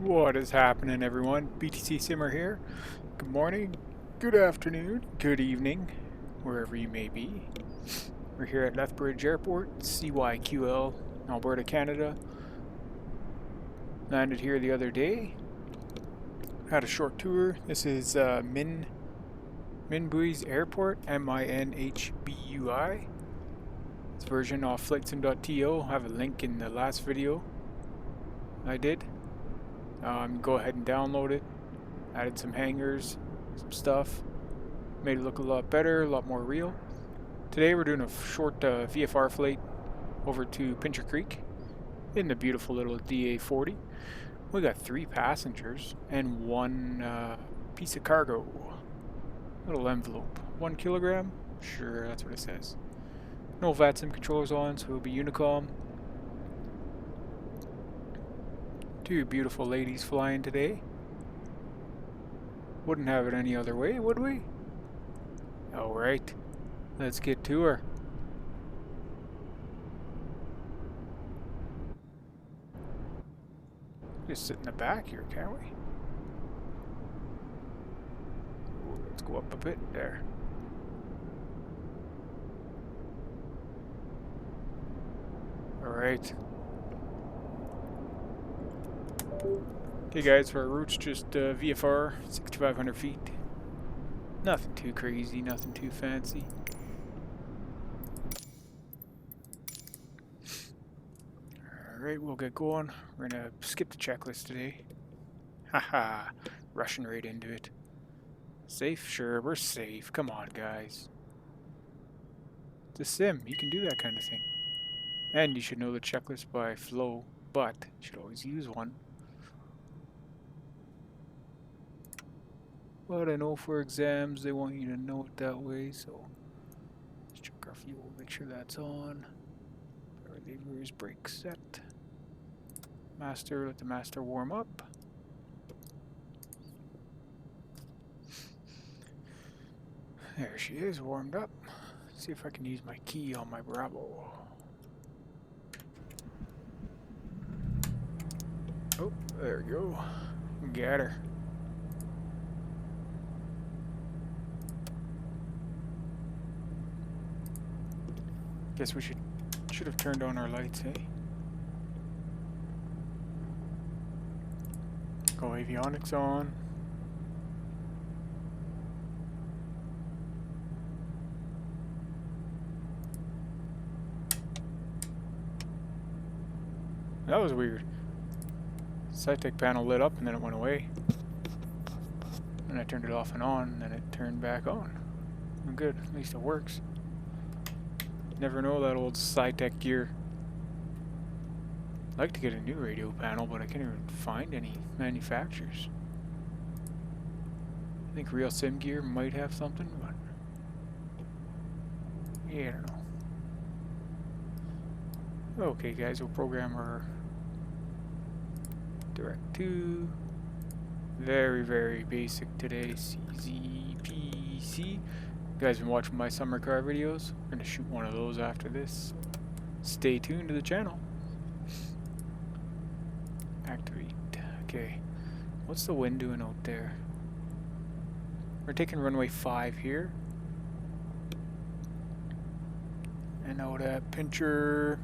What is happening, everyone? BTC Simmer here. Good morning, good afternoon, good evening, wherever you may be. We're here at Lethbridge Airport, CYQL, Alberta, Canada. Landed here the other day. Had a short tour. This is Minbui's Airport, M-I-N-H-B-U-I. It's version of flightsim.to. I have a link in the last video I did. Go ahead and download it. Added some hangars, some stuff. Made it look a lot better, a lot more real. Today we're doing a short VFR flight over to Pincher Creek in the beautiful little DA-40. We got 3 passengers and 1 piece of cargo. Little envelope. 1 kilogram? Sure, that's what it says. No Vatsim controllers on, so it'll be Unicom. 2 beautiful ladies flying today. Wouldn't have it any other way, would we? Alright, let's get to her. Just sit in the back here, can't we? Ooh, let's go up a bit there. Alright. Okay guys, for our route's just VFR, 6,500 feet. Nothing too crazy, nothing too fancy. Alright, we'll get going. We're gonna skip the checklist today. Haha, rushing right into it. Safe? Sure, we're safe. Come on, guys. It's a sim, you can do that kind of thing. And you should know the checklist by flow, but you should always use one. But I know for exams they want you to know it that way, so let's check our fuel, make sure that's on. Power levers, brake set. Master, let the master warm up. There she is, warmed up. Let's see if I can use my key on my Bravo. Oh, there we go. Got her. Guess we should have turned on our lights, eh? Go avionics on. That was weird. CZPC panel lit up and then it went away. And I turned it off and on, and then it turned back on. I'm good, at least it works. Never know that old CZPC gear. I'd like to get a new radio panel, but I can't even find any manufacturers. I think Real Sim Gear might have something, but yeah, I don't know. Okay guys, we'll program our direct to very, very basic today, CZPC. You guys been watching my summer car videos. I'm gonna shoot one of those after this. Stay tuned to the channel. Activate. Okay. What's the wind doing out there? We're taking runway 5 here. And out at Pincher.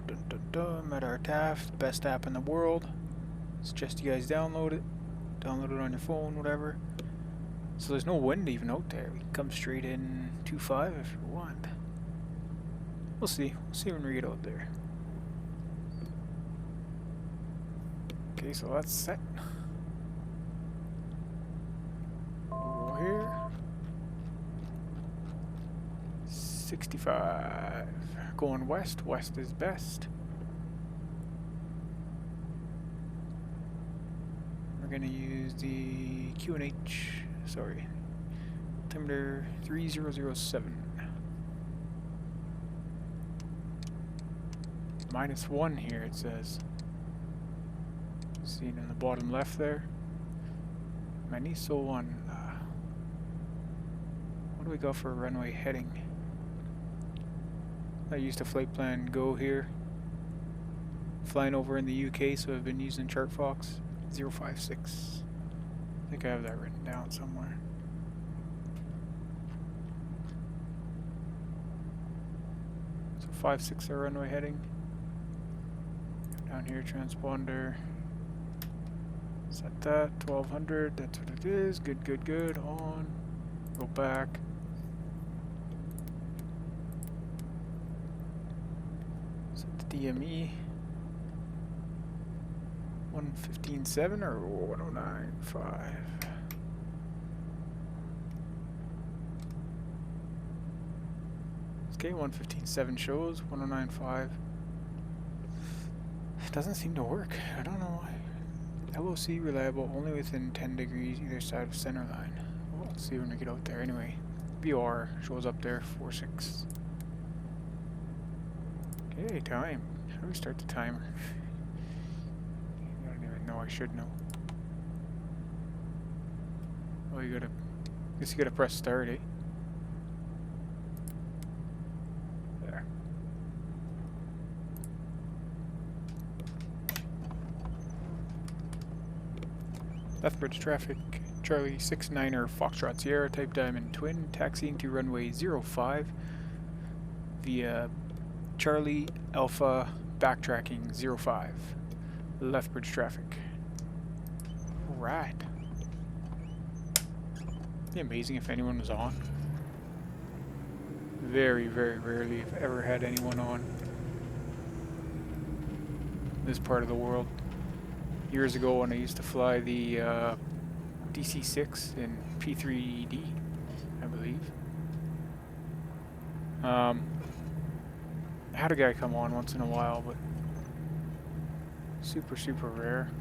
Dun, dun, dun, at our Taft, best app in the world. Suggest you guys download it. Download it on your phone, whatever. So there's no wind even out there. We can come straight in 2.5 if you want. We'll see. We'll see when we get out there. Okay, so that's set. Over here. 65. Going west. West is best. We're gonna use the QNH. Sorry, altimeter 3007. -1 here it says. Seen in the bottom left there. Maniso 1. What do we got for runway heading? I used a flight plan go here. flying over in the UK, so I've been using ChartFox 056. I think I have that written down somewhere. So 56 our runway heading. Down here, transponder. Set that 1200. That's what it is. Good, good, good. On. Go back. Set the DME. 115.7 or 109.5. Okay, 115.7 shows, 109.5. It doesn't seem to work. I don't know why. LOC reliable only within 10 degrees either side of center line. Well, let's see when we get out there anyway. VOR shows up there, 46. Okay, time. How do we start the timer? I don't even know. I should know. Oh, you gotta... I guess you gotta press start, eh? There. Lethbridge traffic. Charlie 69er Foxtrot Sierra Type Diamond Twin taxiing to runway 05 via Charlie Alpha backtracking 05. Lethbridge traffic. Alright. It'd be amazing if anyone was on. Very, very rarely if ever had anyone on this part of the world. Years ago when I used to fly the DC-6 in P3D, I believe. I had a guy come on once in a while, but super, super rare.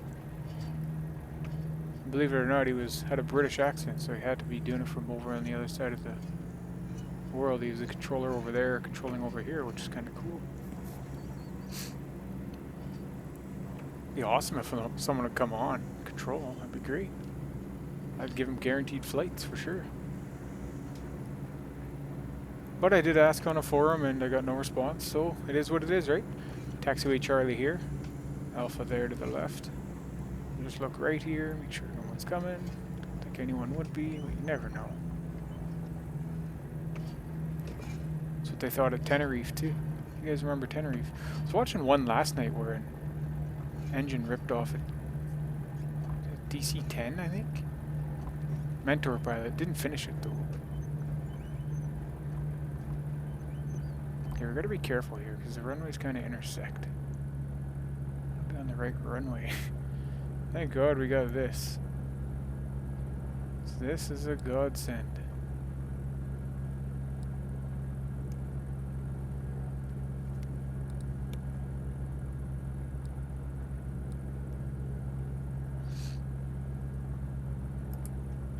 Believe it or not, he had a British accent, so he had to be doing it from over on the other side of the world. He was a controller over there, controlling over here, which is kind of cool. It'd be awesome if someone would come on, control. That'd be great. I'd give him guaranteed flights for sure. But I did ask on a forum and I got no response, so it is what it is, right? Taxiway Charlie here. Alpha there to the left. Just look right here, make sure no one's coming. Don't think anyone would be, but you never know. That's what they thought at Tenerife too. You guys remember Tenerife? I was watching one last night where an engine ripped off a DC-10, I think. Mentor pilot, didn't finish it though. Okay, we're gonna be careful here because the runways kind of intersect. Be on the right runway. Thank God we got this. This is a godsend.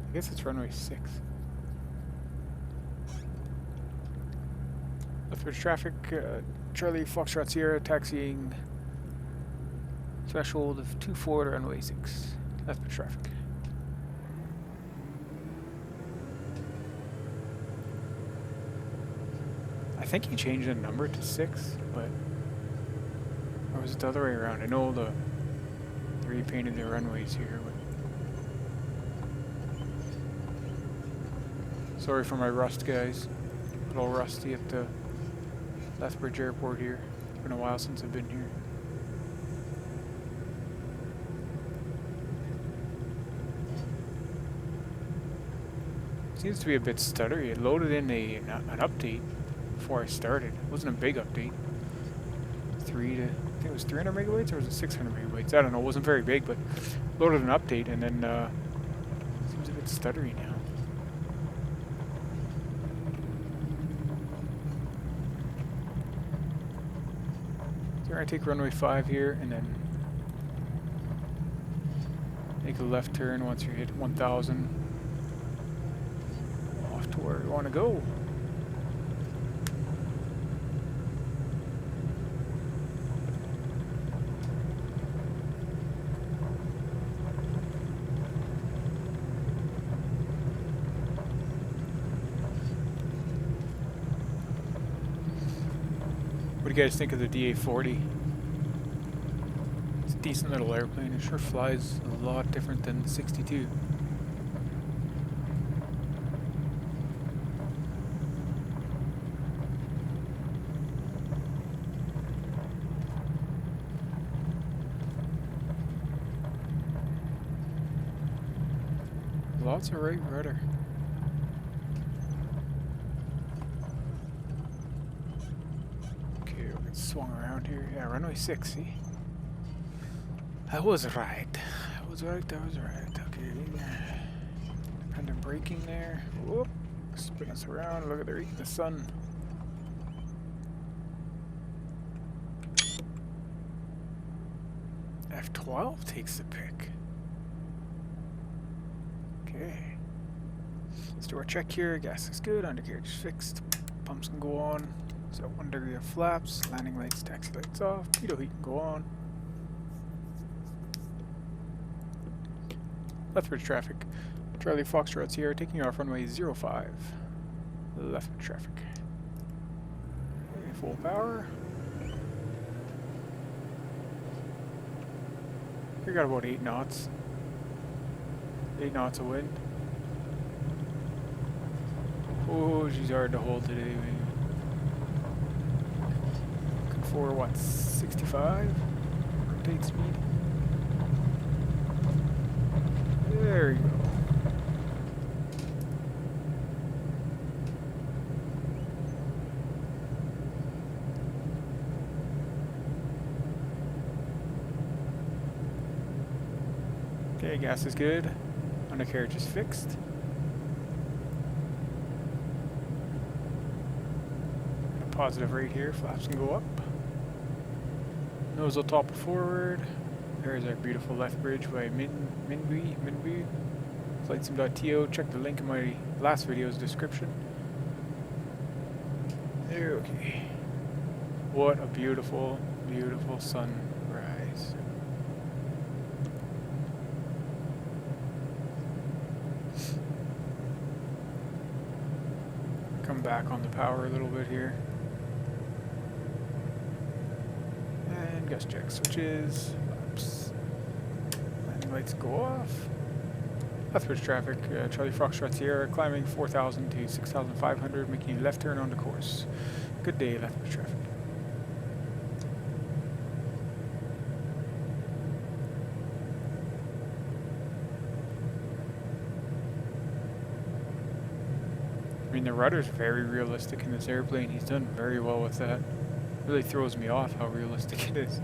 I guess it's runway 6. Lethbridge traffic, Charlie Foxtrot Sierra taxiing threshold of 24 to runway 6. Lethbridge traffic. I think he changed the number to 6, but... Or was it the other way around? I know they repainted the runways here, but... Sorry for my rust, guys. A little rusty at the Lethbridge Airport here. It's been a while since I've been here. Seems to be a bit stuttery. It loaded in an update before I started. It wasn't a big update. I think it was 300 megabytes or was it 600 megabytes? I don't know. It wasn't very big, but loaded an update and then seems a bit stuttery now. So I take runway 5 here and then make a left turn once you hit 1,000. Off to where we want to go. What do you guys think of the DA-40? It's a decent little airplane. It sure flies a lot different than the 62. Lots of right rudder. Okay, we're gonna swung around here. Yeah, runway 6, see? I was right. I was right. Okay. Dependent braking there. Whoop. Spin us around. Look at they're eating the sun. F12 takes the pick. Okay. Let's do our check here. Gas is good. Undercarriage is fixed. Pumps can go on. So 1 degree of flaps. Landing lights, taxi lights off. Pitot heat can go on. Lethbridge traffic. Charlie Foxtrot Sierra taking you off runway 05. Lethbridge traffic. Okay, full power. We got about 8 knots. 8 knots of wind. Oh, she's hard to hold today, man. Looking for what, 65? Rotate speed. There you go. Okay, gas is good. Undercarriage is fixed. A positive rate here. Flaps can go up. Nose will topple forward. There's our beautiful Lethbridge by Minbu. Flightsim.to. Check the link in my last video's description. Okay. What a beautiful, beautiful sunrise. Come back on the power a little bit here. And gust check switches. Oops. Landing lights go off. Lethbridge traffic, Charlie Foxtrot Sierra, climbing 4,000 to 6,500, making a left turn onto course. Good day, Lethbridge traffic. I mean, the rudder's very realistic in this airplane. He's done very well with that. Really throws me off how realistic it is.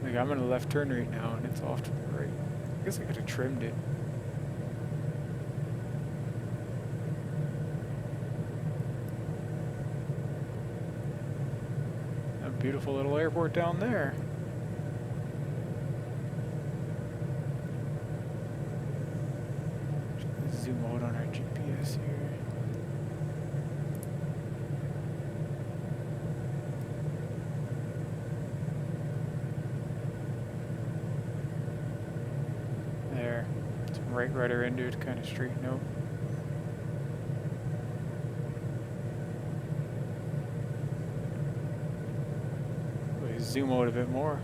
Like, I'm in a left turn right now, and it's off to the right. I guess I could have trimmed it. A beautiful little airport down there. Zoom out on our GPS here. There. Some right rudder into it, kind of straighten out. Let's zoom out a bit more.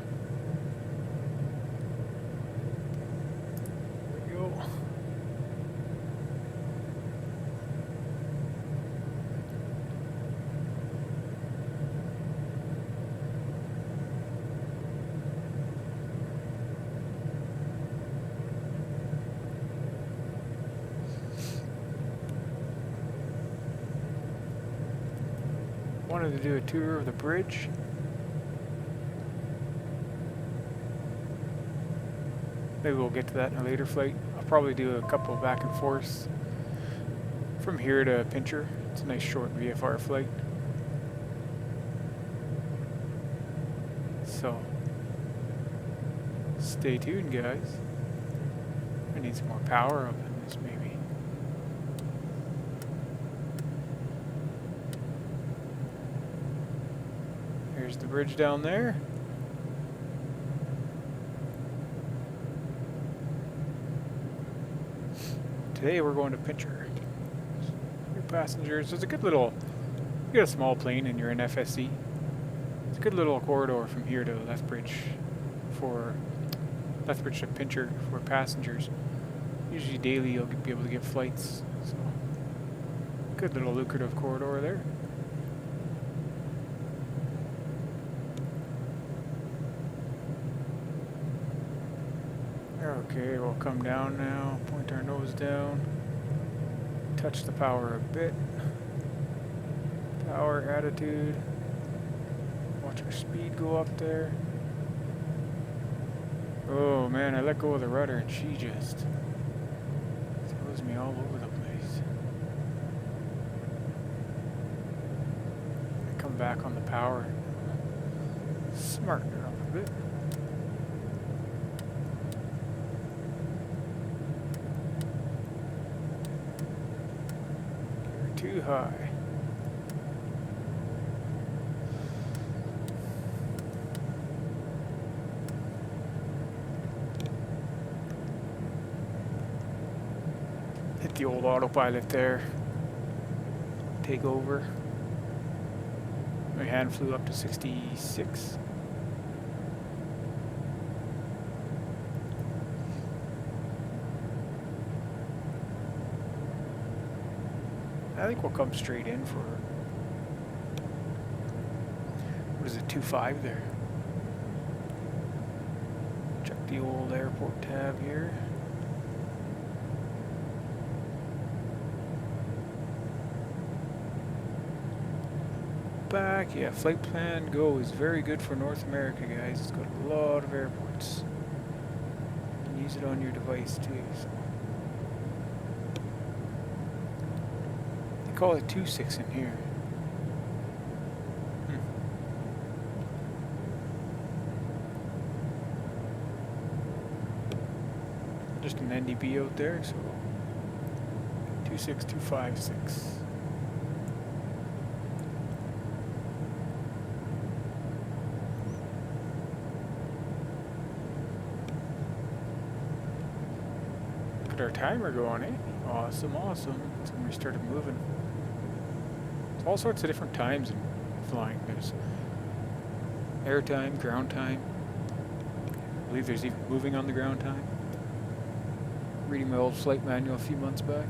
There we go. Wanted to do a tour of the bridge. Maybe we'll get to that in a later flight. I'll probably do a couple back and forths from here to Pincher. It's a nice short VFR flight. So, stay tuned, guys. I need some more power up in this baby. There's the bridge down there. Today we're going to Pincher. New passengers. It's a good little, you get a small plane and you're in FSC. It's a good little corridor from here to Lethbridge to Pincher for passengers. Usually daily you'll be able to get flights. So good little lucrative corridor there. Okay, we'll come down now, point our nose down, touch the power a bit. Power, attitude. Watch our speed go up there. Oh man, I let go of the rudder and she just throws me all over the place. I come back on the power, smarten her up a bit. You're too high. Hit the old autopilot there. Take over. My hand flew up to 66. I think we'll come straight in for, what is it, 2.5 there. Check the old airport tab here. Back, yeah, flight plan go is very good for North America, guys. It's got a lot of airports. You can use it on your device too. So. They call it 2.6 in here. Just an NDB out there, so 2.6, 2.56. Our timer going, eh? Awesome, awesome. That's when we started moving. There's all sorts of different times in flying. There's air time, ground time. I believe there's even moving on the ground time. Reading my old flight manual a few months back.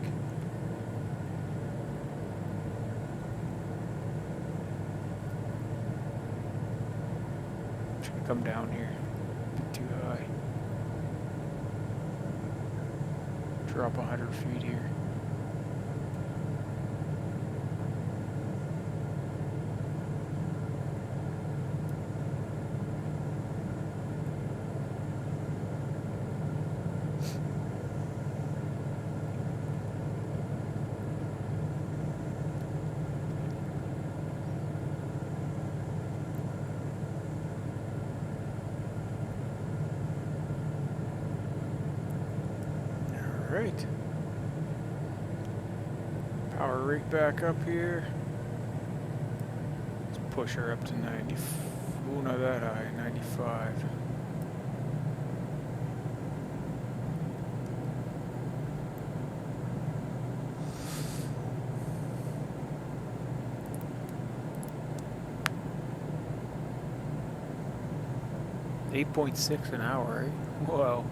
I'm trying to come down here. A bit too high. Drop 100 feet here. Right. Power right back up here. Let's push her up to 90. Oh, not that high. 95. $8.6 an hour, eh? Wow.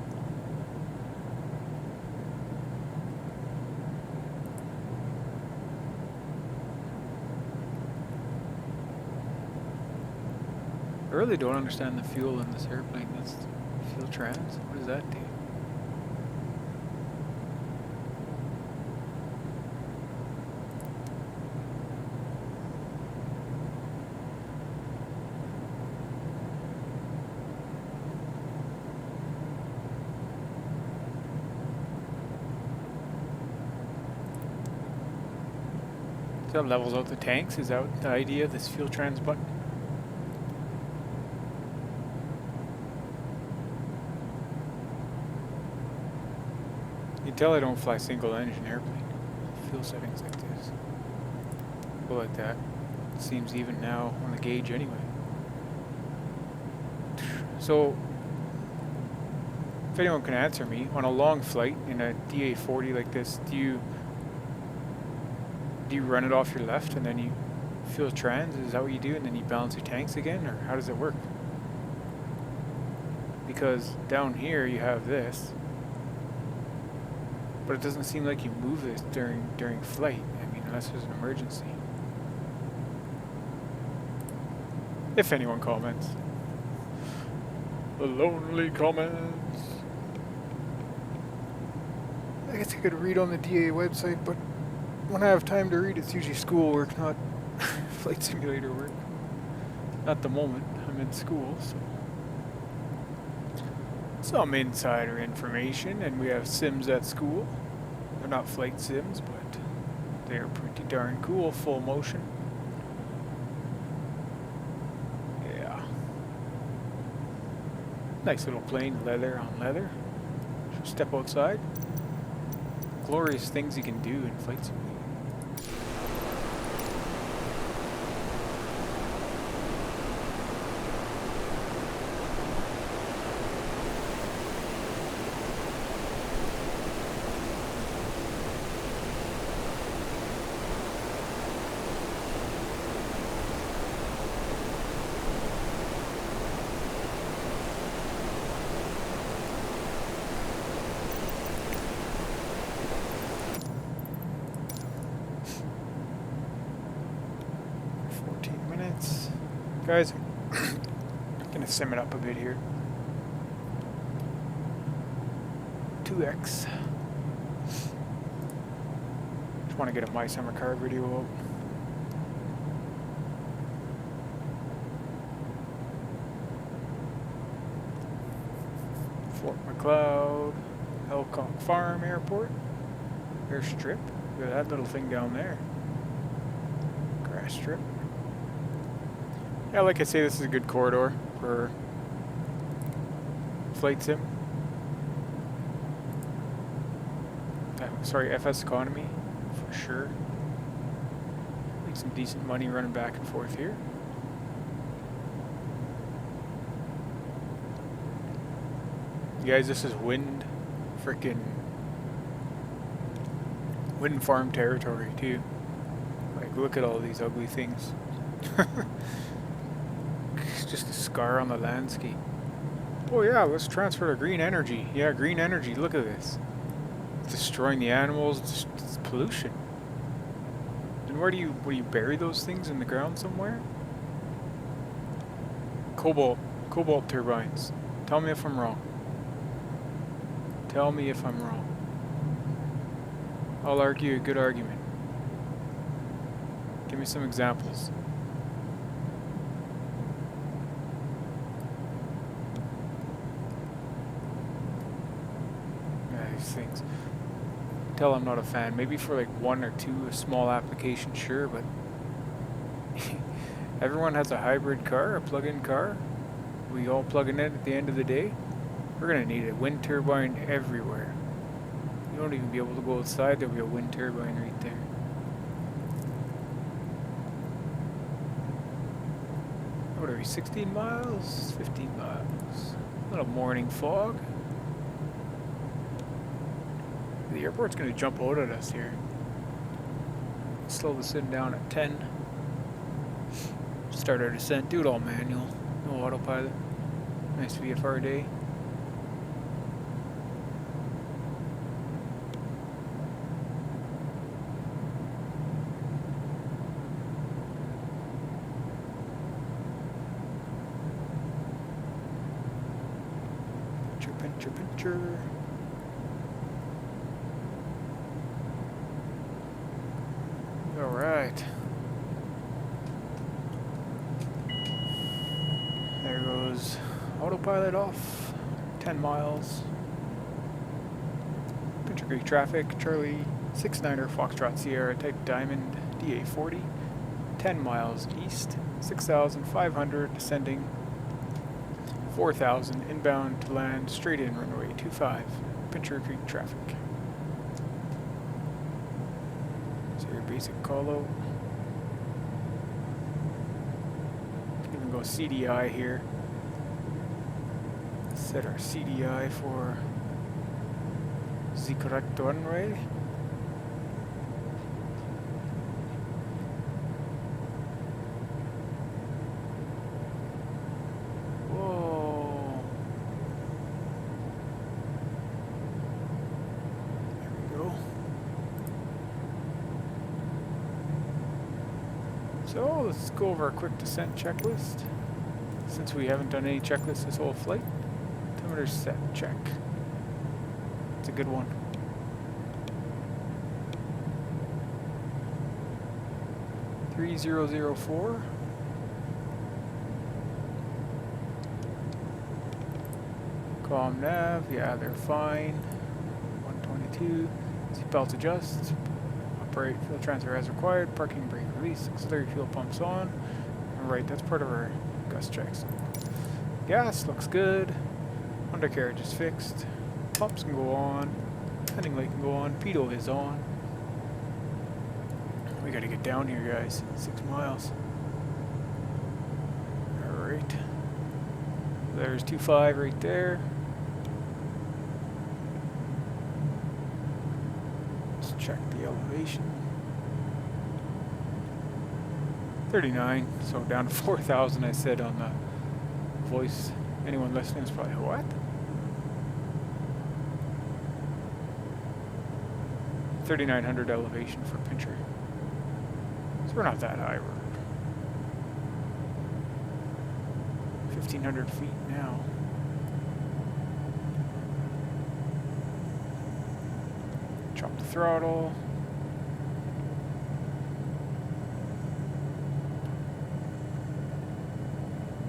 I really don't understand the fuel in this airplane. That's fuel trans. What does that do? So that levels out the tanks. Is that the idea of this fuel trans button? You can tell I don't fly single engine airplane. Fuel settings like this. Go like that. It seems even now on the gauge anyway. So, if anyone can answer me, on a long flight in a DA-40 like this, do you run it off your left and then you fuel trans, is that what you do? And then you balance your tanks again? Or how does it work? Because down here you have this. But it doesn't seem like you move this during flight. I mean, unless there's an emergency. If anyone comments. The lonely comments. I guess I could read on the DA website, but when I have time to read, it's usually schoolwork, not flight simulator work. At the moment, I'm in school, so. Some insider information, and we have sims at school. They're not flight sims, but they're pretty darn cool, full motion. Yeah. Nice little plane, leather on leather. Step outside. Glorious things you can do in flight simulator. Guys, I'm gonna sim it up a bit here. 2x. Just want to get a My Summer Car video out. Fort McLeod, Elcock Farm Airport, Airstrip. Look at that little thing down there. Grass strip. Yeah, like I say, this is a good corridor for flight sim. Sorry, FS Economy, for sure. Make some decent money running back and forth here. You guys, this is wind farm territory too. Like, look at all these ugly things. Just a scar on the landscape. Oh yeah, let's transfer to green energy. Yeah, green energy, look at this. It's destroying the animals, it's pollution. And where do you bury those things in the ground somewhere? Cobalt turbines. Tell me if I'm wrong. Tell me if I'm wrong. I'll argue a good argument. Give me some examples. Things. Tell I'm not a fan. Maybe for like one or two small applications, sure, but everyone has a hybrid car, a plug-in car. We all plug in it at the end of the day. We're gonna need a wind turbine everywhere. You won't even be able to go outside. There'll be a wind turbine right there. What are we? 16 miles? 15 miles. A little morning fog. The airport's going to jump out at us here. Slow the sim down at 10. Start our descent. Do it all manual. No autopilot. Nice VFR day. Pincher. All right. There goes autopilot off. 10 miles. Pincher Creek traffic. Charlie 69er Foxtrot Sierra Type Diamond DA40. 10 miles east. 6,500 descending. 4,000 inbound to land straight in runway 25. Pincher Creek traffic. Basic call out. Even go CDI here. Set our CDI for the correct runway. So let's go over a quick descent checklist. Since we haven't done any checklists this whole flight. Altimeter set, check. It's a good one. .3004. Comm nav, yeah, they're fine. 122. Seatbelts adjust. Operate fuel transfer as required. Parking brake release. Auxiliary fuel pumps on. Alright, that's part of our gust checks. Gas looks good. Undercarriage is fixed. Pumps can go on. Landing light can go on. Pitot is on. We gotta get down here, guys. 6 miles. Alright. There's 25 right there. Let's check the elevation. 39, so down to 4,000 I said on the voice. Anyone listening is probably, what? 3,900 elevation for Pincher. So we're not that high. We're 1,500 feet now. Chop the throttle.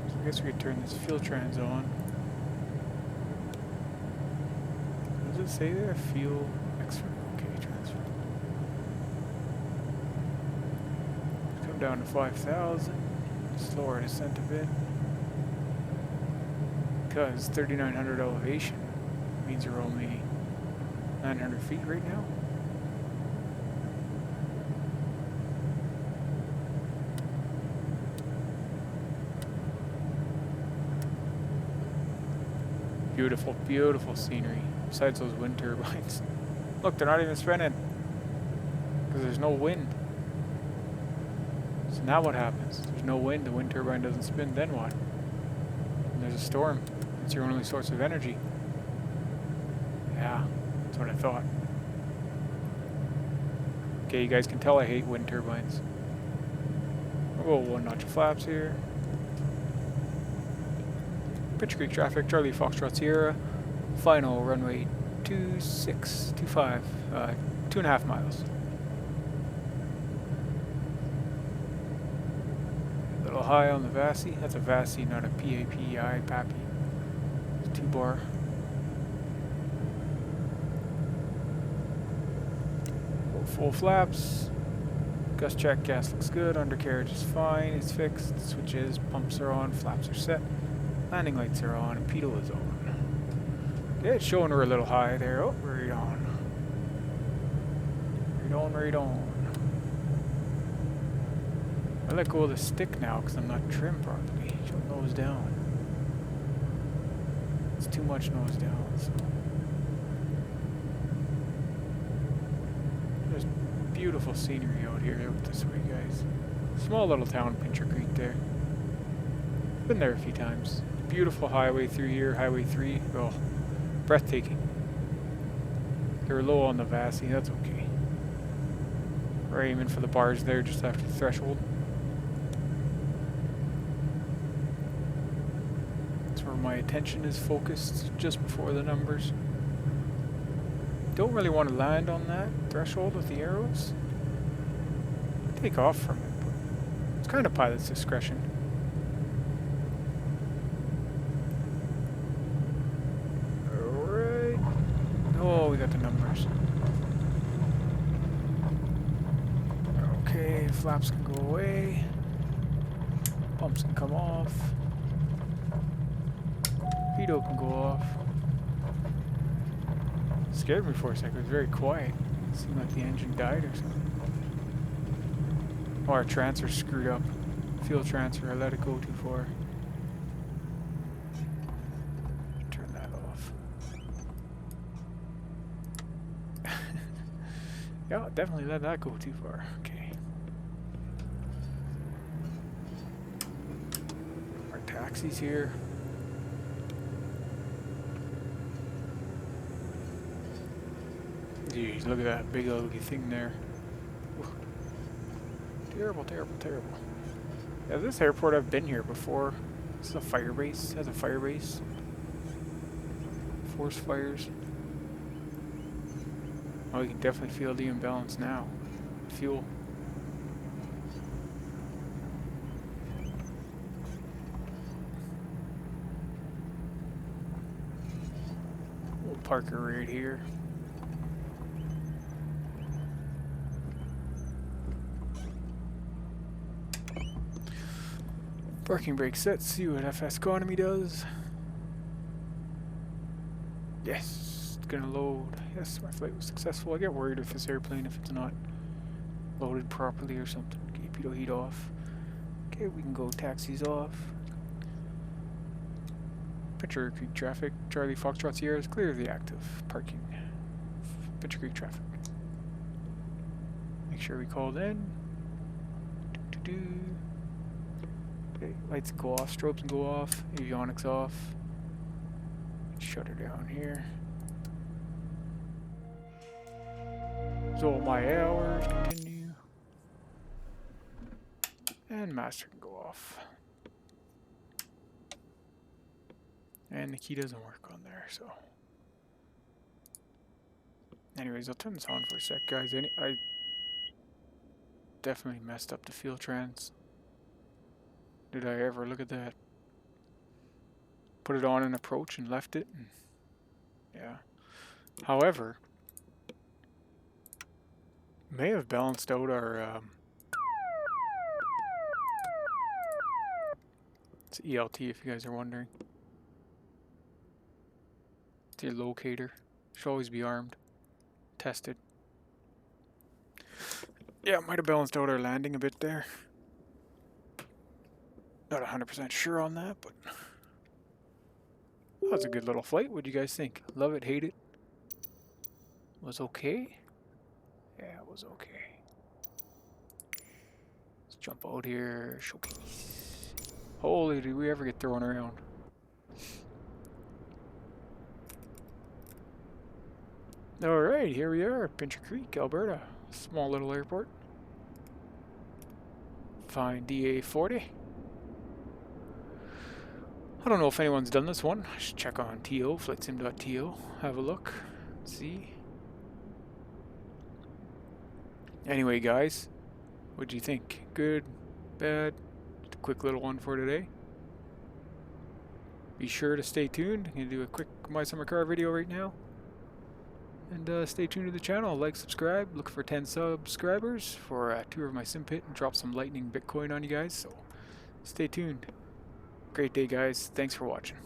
So I guess we could turn this fuel trans on. What does it say there? Fuel extra. Okay, transfer. Come down to 5,000. Slow our descent a bit. Because 3,900 elevation means you're only 900 feet right now. Beautiful, beautiful scenery. Besides those wind turbines. Look, they're not even spinning. Because there's no wind. So now what happens? There's no wind, the wind turbine doesn't spin, then what? And there's a storm. It's your only source of energy. Yeah, that's what I thought. Okay, you guys can tell I hate wind turbines. We'll go 1 notch of flaps here. Pincher Creek traffic, Charlie Foxtrot Sierra. Final runway 2625, 2.5 miles. A little high on the Vassie. That's a Vassie, not a PAPI, Pappy. 2-bar. Full flaps. Gust check, gas looks good. Undercarriage is fine, it's fixed. Switches, pumps are on, flaps are set. Landing lights are on, and Pitot is on. Okay, it's showing we're a little high there. Oh, right on. Right on, right on. I let go of the stick now because I'm not trimmed properly. Show nose down. It's too much nose down. So. There's beautiful scenery out here out this way, guys. Small little town, Pincher Creek there. Been there a few times. Beautiful highway through here, Highway 3. Oh, breathtaking. They're low on the Vassie, that's okay. We're aiming for the bars there just after the threshold. That's where my attention is focused, just before the numbers. Don't really want to land on that threshold with the arrows. Take off from it, but it's kind of pilot's discretion. Alright. Oh, we got the numbers. Okay, flaps can go away. Pumps can come off. Pitot can go off. Scared me for a second. It was very quiet. It seemed like the engine died or something. Oh, our transfer screwed up. Fuel transfer, I let it go too far. Turn that off. Yeah, definitely let that go too far. Okay. Our taxi's here. Jeez, look at that big ugly thing there. Terrible, terrible, terrible. Yeah, this airport, I've been here before. This is a fire base. It has a fire base. Force fires. Oh, you can definitely feel the imbalance now. Fuel. We'll park her right here. Parking brake set. See what Fseconomy does. Yes, it's gonna load. Yes, my flight was successful. I get worried with this airplane if it's not loaded properly or something. Okay, pitot heat off. Okay, we can go taxis off. Pincher Creek traffic. Charlie Foxtrot Sierra is clear of the active parking. Pincher Creek traffic. Make sure we call in. Okay, lights go off, strobes can go off, avionics off. Shut her down here. So all my hours continue. And master can go off. And the key doesn't work on there, so. Anyways, I'll turn this on for a sec, guys. I definitely messed up the fuel trans. Did I ever look at that? Put it on in approach and left it. And yeah. However, may have balanced out our it's ELT if you guys are wondering. It's your locator. Should always be armed. Tested. Yeah, might have balanced out our landing a bit there. Not 100% sure on that, but that was a good little flight. What'd you guys think? Love it, hate it? Was okay? Yeah, it was okay. Let's jump out here. Showcase. Holy, did we ever get thrown around? Alright, here we are, Pincher Creek, Alberta. Small little airport. Fine DA40. I don't know if anyone's done this one. I should check on TO, flightsim.to. Have a look. See. Anyway, guys, what'd you think? Good? Bad? Just a quick little one for today. Be sure to stay tuned. I'm going to do a quick My Summer Car video right now. And stay tuned to the channel. Like, subscribe. Look for 10 subscribers for a tour of my sim pit and drop some lightning Bitcoin on you guys. So stay tuned. Great day, guys. Thanks for watching.